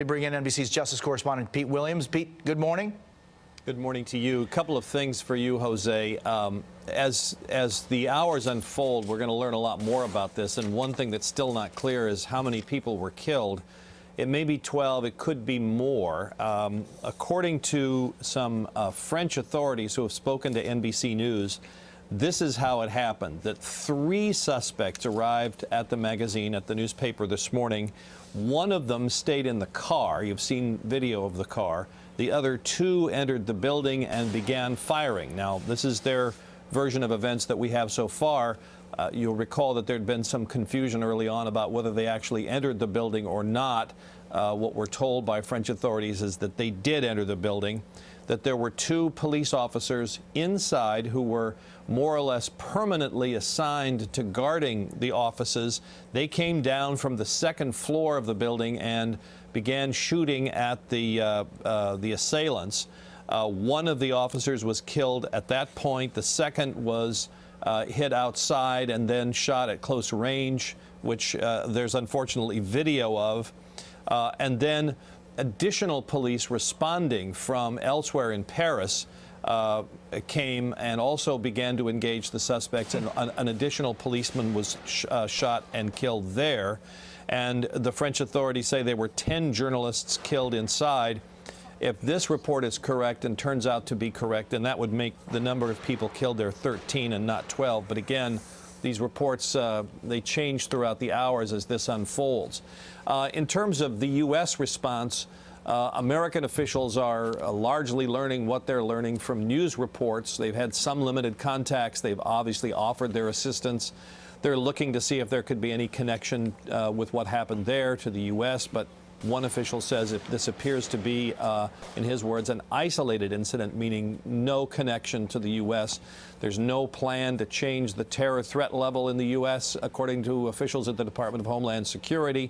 We bring in NBC's justice correspondent Pete Williams. Pete, good morning. Good morning to you. A couple of things for you, Jose. As the hours unfold, we're going to learn a lot more about this. And one thing that's still not clear is how many people were killed. It may be 12. It could be more. According to some French authorities who have spoken to NBC News, this is how it happened, that 3 suspects arrived at the magazine, at the newspaper this morning. One of them stayed in the car. You've seen video of the car. The other 2 entered the building and began firing. Now, this is their version of events that we have so far. You'll recall that there'd been some confusion early on about whether they actually entered the building or not. What we're told by French authorities is that they did enter the building, that there were 2 police officers inside who were more or less permanently assigned to guarding the offices. They came down from the 2nd floor of the building and began shooting at the assailants. One of the officers was killed at that point. The second was hit outside and then shot at close range, which there's unfortunately video of. And then additional police responding from elsewhere in Paris came and also began to engage the suspects, and an additional policeman was shot and killed there. And the French authorities say there were 10 journalists killed inside. If this report is correct and turns out to be correct, then that would make the number of people killed there 13 and not 12. But again, these reports, they change throughout the hours as this unfolds. In terms of the U.S. response, American officials are largely learning what they're learning from news reports. They've had some limited contacts. They've obviously offered their assistance. They're looking to see if there could be any connection with what happened there to the U.S., but one official says if this appears to be, in his words, an isolated incident, meaning no connection to the U.S. There's no plan to change the terror threat level in the U.S., according to officials at the Department of Homeland Security.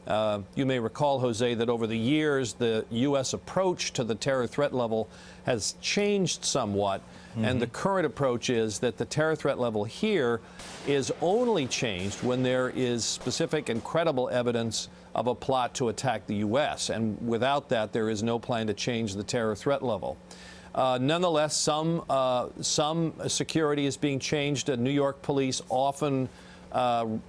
You may recall, Jose, that over the years, the U.S. approach to the terror threat level has changed somewhat. And the current approach is that the terror threat level here is only changed when there is specific and credible evidence of a plot to attack the U.S. And without that, there is no plan to change the terror threat level. Nonetheless, some security is being changed. New York police often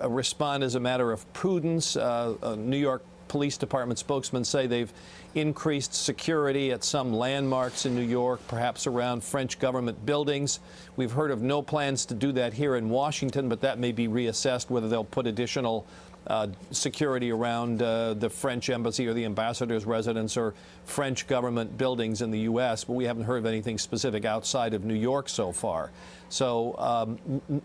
respond as a matter of prudence. New York Police Department spokesmen say they've increased security at some landmarks in New York, perhaps around French government buildings. We've heard of no plans to do that here in Washington, but that may be reassessed, whether they'll put additional security around the French embassy or the ambassador's residence or French government buildings in the U.S., but we haven't heard of anything specific outside of New York so far. So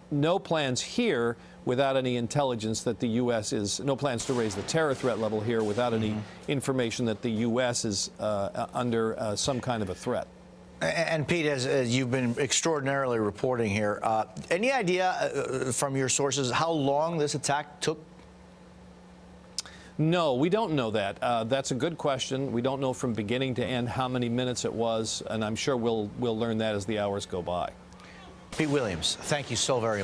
no plans here without any intelligence that the U.S. no plans to raise the terror threat level here without any information that the U.S. is under some kind of a threat. And Pete, as you've been extraordinarily reporting here, any idea from your sources how long this attack took? No, we don't know that. That's a good question. We don't know from beginning to end how many minutes it was, and I'm sure we'll learn that as the hours go by. Pete Williams, thank you so very much.